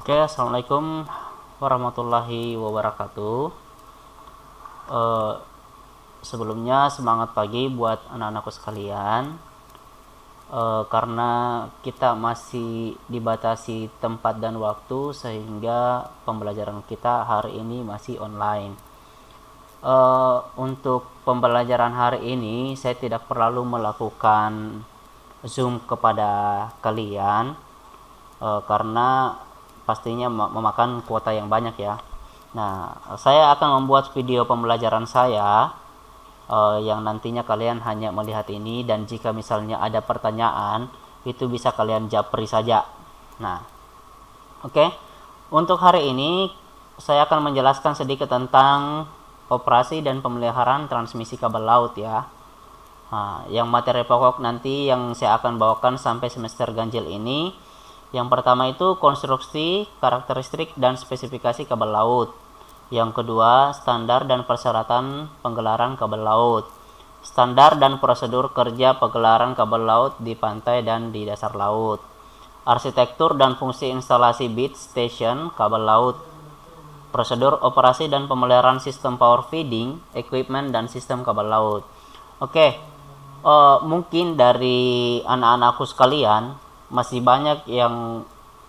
Oke, assalamualaikum warahmatullahi wabarakatuh. Eh, Sebelumnya semangat pagi buat anak-anakku sekalian. Karena kita masih dibatasi tempat dan waktu, sehingga pembelajaran kita hari ini masih online. Untuk pembelajaran hari ini, saya tidak perlu melakukan Zoom kepada kalian, karena pastinya memakan kuota yang banyak ya. Nah, saya akan membuat video pembelajaran saya, yang nantinya kalian hanya melihat ini, dan jika misalnya ada pertanyaan itu bisa kalian japri saja. Nah, oke. Untuk hari ini saya akan menjelaskan sedikit tentang operasi dan pemeliharaan transmisi kabel laut ya. Nah, yang materi pokok nanti yang saya akan bawakan sampai semester ganjil ini, yang pertama itu konstruksi, karakteristik, dan spesifikasi kabel laut. Yang kedua, standar dan persyaratan penggelaran kabel laut. Standar dan prosedur kerja penggelaran kabel laut di pantai dan di dasar laut. Arsitektur dan fungsi instalasi bit station kabel laut. Prosedur operasi dan pemeliharaan sistem power feeding, equipment, dan sistem kabel laut. Oke, mungkin dari anak-anakku sekalian masih banyak yang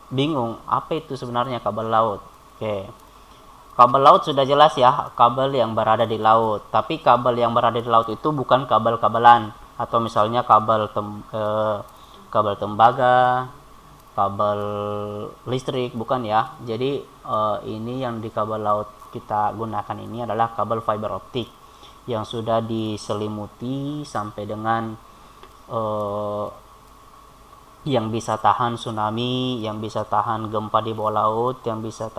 bingung apa itu sebenarnya kabel laut. Oke, kabel laut sudah jelas ya, kabel yang berada di laut. Tapi kabel yang berada di laut itu bukan kabel-kabelan, atau misalnya kabel tembaga, kabel listrik, bukan ya. Jadi ini yang di kabel laut kita gunakan ini adalah kabel fiber optik yang sudah diselimuti sampai dengan yang bisa tahan tsunami, yang bisa tahan gempa di bawah laut, yang bisa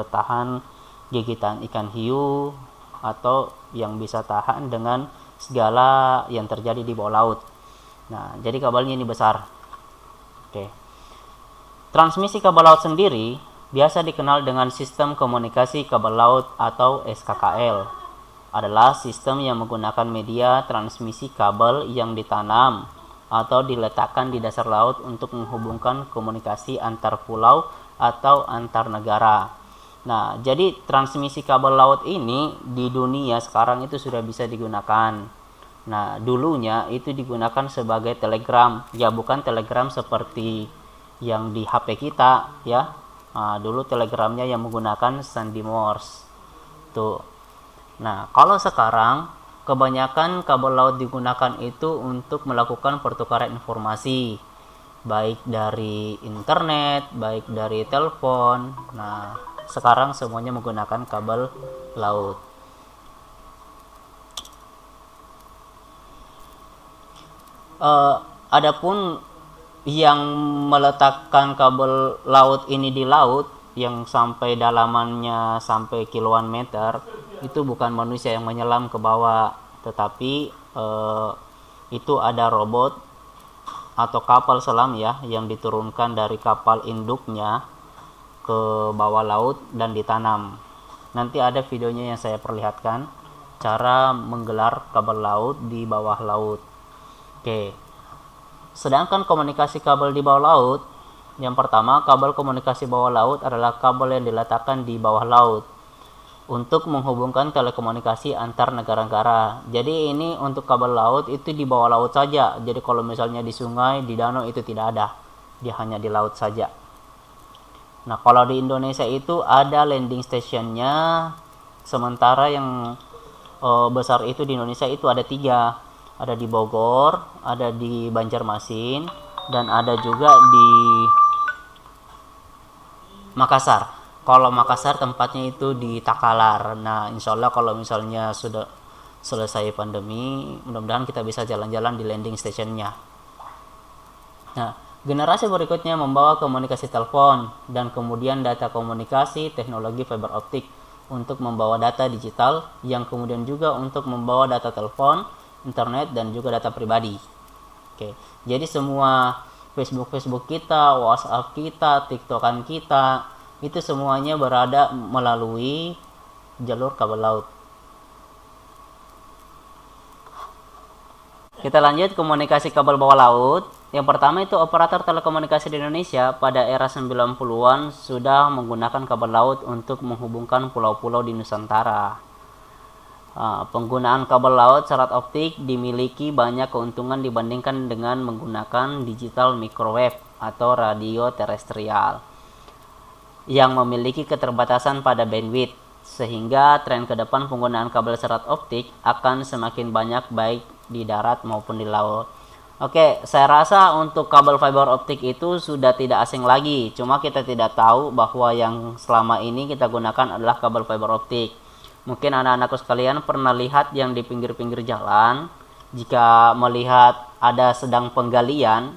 tahan gigitan ikan hiu, atau yang bisa tahan dengan segala yang terjadi di bawah laut. Nah, jadi kabelnya ini besar. Oke. Transmisi kabel laut sendiri biasa dikenal dengan sistem komunikasi kabel laut atau SKKL. Adalah sistem yang menggunakan media transmisi kabel yang ditanam atau diletakkan di dasar laut untuk menghubungkan komunikasi antar pulau atau antar negara. Nah, jadi transmisi kabel laut ini di dunia sekarang itu sudah bisa digunakan. Nah, dulunya itu digunakan sebagai telegram. Ya, bukan telegram seperti yang di HP kita ya. Nah, dulu telegramnya yang menggunakan sandi Morse tuh. Nah, kalau sekarang kebanyakan kabel laut digunakan itu untuk melakukan pertukaran informasi, baik dari internet, baik dari telepon. Nah, sekarang semuanya menggunakan kabel laut. Adapun yang meletakkan kabel laut ini di laut yang sampai dalamannya sampai kiloan meter itu bukan manusia yang menyelam ke bawah, tetapi itu ada robot atau kapal selam ya yang diturunkan dari kapal induknya ke bawah laut dan ditanam. Nanti ada videonya yang saya perlihatkan cara menggelar kabel laut di bawah laut. Oke. Sedangkan komunikasi kabel di bawah laut, yang pertama, kabel komunikasi bawah laut adalah kabel yang diletakkan di bawah laut untuk menghubungkan telekomunikasi antar negara-negara. Jadi ini untuk kabel laut itu di bawah laut saja. Jadi kalau misalnya di sungai, di danau itu tidak ada. Dia hanya di laut saja. Nah, kalau di Indonesia itu ada landing stationnya. Sementara yang besar itu di Indonesia itu ada 3. Ada di Bogor, ada di Banjarmasin, dan ada juga di Makassar. Kalau Makassar tempatnya itu di Takalar. Nah, insya Allah kalau misalnya sudah selesai pandemi, mudah-mudahan kita bisa jalan-jalan di landing stationnya. Nah, generasi berikutnya membawa komunikasi telepon dan kemudian data komunikasi teknologi fiber optik untuk membawa data digital, yang kemudian juga untuk membawa data telepon, internet, dan juga data pribadi. Oke, jadi semua Facebook kita, WhatsApp kita, TikTokan kita, itu semuanya berada melalui jalur kabel laut. Kita lanjut komunikasi kabel bawah laut. Yang pertama itu operator telekomunikasi di Indonesia pada era 90-an sudah menggunakan kabel laut untuk menghubungkan pulau-pulau di Nusantara. Penggunaan kabel laut serat optik dimiliki banyak keuntungan dibandingkan dengan menggunakan digital microwave atau radio terestrial yang memiliki keterbatasan pada bandwidth, sehingga tren ke depan penggunaan kabel serat optik akan semakin banyak baik di darat maupun di laut. Oke, saya rasa untuk kabel fiber optik itu sudah tidak asing lagi, cuma kita tidak tahu bahwa yang selama ini kita gunakan adalah kabel fiber optik. Mungkin anak-anakku sekalian pernah lihat yang di pinggir-pinggir jalan, jika melihat ada sedang penggalian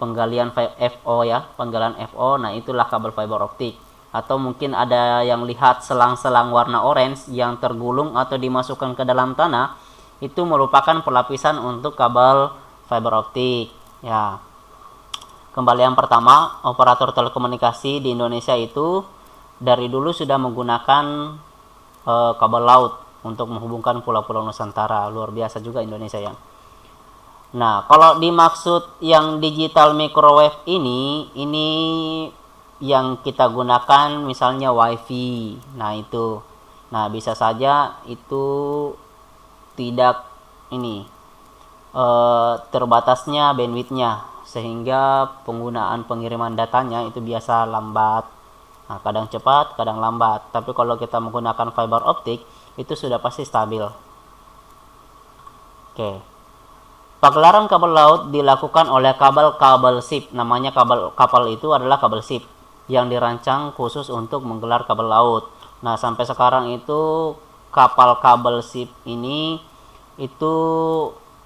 FO ya, penggalian FO, nah itulah kabel fiber optik. Atau mungkin ada yang lihat selang-selang warna orange yang tergulung atau dimasukkan ke dalam tanah, itu merupakan pelapisan untuk kabel fiber optik ya. Kembali yang pertama, operator telekomunikasi di Indonesia itu dari dulu sudah menggunakan kabel laut untuk menghubungkan pulau-pulau Nusantara. Luar biasa juga Indonesia ya. Nah, kalau dimaksud yang digital microwave ini yang kita gunakan misalnya wifi. Nah, itu. Nah, bisa saja itu tidak terbatasnya bandwidthnya, sehingga penggunaan pengiriman datanya itu biasa lambat. Nah, kadang cepat, kadang lambat. Tapi kalau kita menggunakan fiber optik, itu sudah pasti stabil. Oke. Pagelaran kabel laut dilakukan oleh kabel ship. Namanya kapal itu adalah kabel ship yang dirancang khusus untuk menggelar kabel laut. Nah, sampai sekarang itu kapal kabel ship ini itu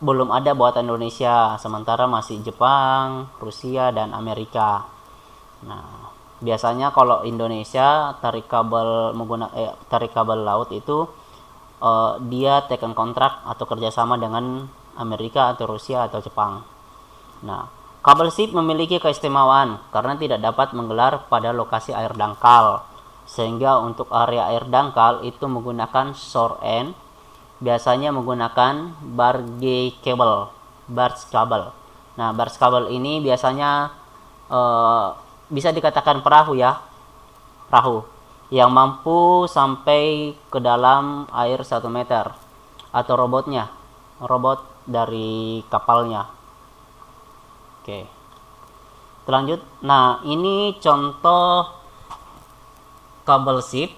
belum ada buatan Indonesia, sementara masih Jepang, Rusia, dan Amerika. Nah, biasanya kalau Indonesia tarik kabel laut itu dia taken kontrak atau kerjasama dengan Amerika atau Rusia atau Jepang. Nah, kabel ship memiliki keistimewaan karena tidak dapat menggelar pada lokasi air dangkal, sehingga untuk area air dangkal itu menggunakan shore end, biasanya menggunakan barge cable. Nah, barge cable ini biasanya bisa dikatakan perahu yang mampu sampai ke dalam air 1 meter, atau robot dari kapalnya. Oke, lanjut. Nah, ini contoh kabel ship,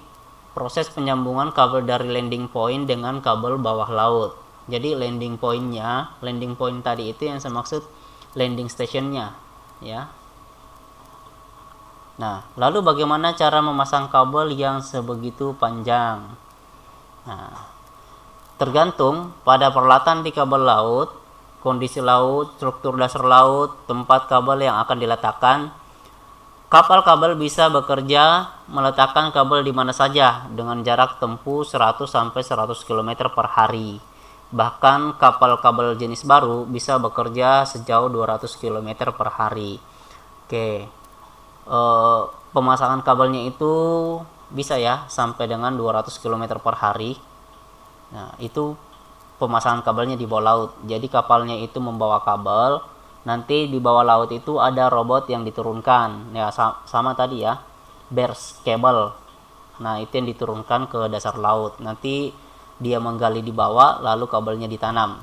proses penyambungan kabel dari landing point dengan kabel bawah laut. Jadi landing point tadi itu yang saya maksud landing stationnya ya. Nah, lalu bagaimana cara memasang kabel yang sebegitu panjang? Nah, tergantung pada peralatan di kabel laut, kondisi laut, struktur dasar laut, tempat kabel yang akan diletakkan. Kapal kabel bisa bekerja meletakkan kabel di mana saja dengan jarak tempuh 100 sampai 100 km per hari. Bahkan kapal kabel jenis baru bisa bekerja sejauh 200 km per hari. Oke. Pemasangan kabelnya itu bisa ya sampai dengan 200 km per hari. Nah, itu pemasangan kabelnya di bawah laut. Jadi kapalnya itu membawa kabel, nanti di bawah laut itu ada robot yang diturunkan ya, sama tadi ya, barge cable. Nah, itu yang diturunkan ke dasar laut. Nanti dia menggali di bawah, lalu kabelnya ditanam.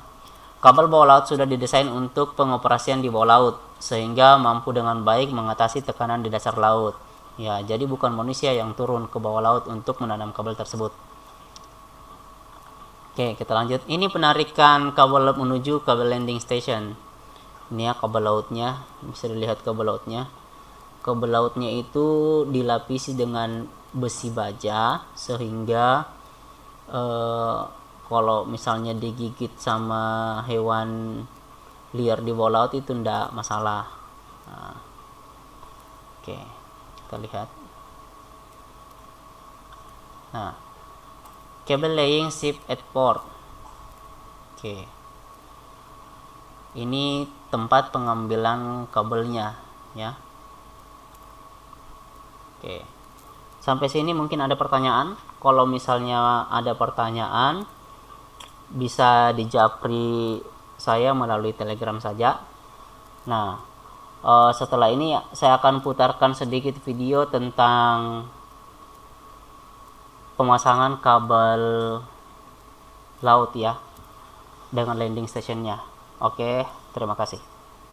Kabel bawah laut sudah didesain untuk pengoperasian di bawah laut, sehingga mampu dengan baik mengatasi tekanan di dasar laut. Ya, jadi bukan manusia yang turun ke bawah laut untuk menanam kabel tersebut. Oke, kita lanjut. Ini penarikan kabel menuju kabel landing station. Ini ya kabel lautnya, bisa dilihat kabel lautnya. Kabel lautnya itu dilapisi dengan besi baja, sehingga kalau misalnya digigit sama hewan liar di bawah laut itu tidak masalah. Nah, oke, kita lihat. Nah, cable laying ship at port. Oke, ini tempat pengambilan kabelnya ya. Oke, sampai sini mungkin ada pertanyaan. Kalau misalnya ada pertanyaan, bisa dijapri saya melalui Telegram saja. Nah, setelah ini saya akan putarkan sedikit video tentang pemasangan kabel laut ya dengan landing stationnya. Oke, terima kasih.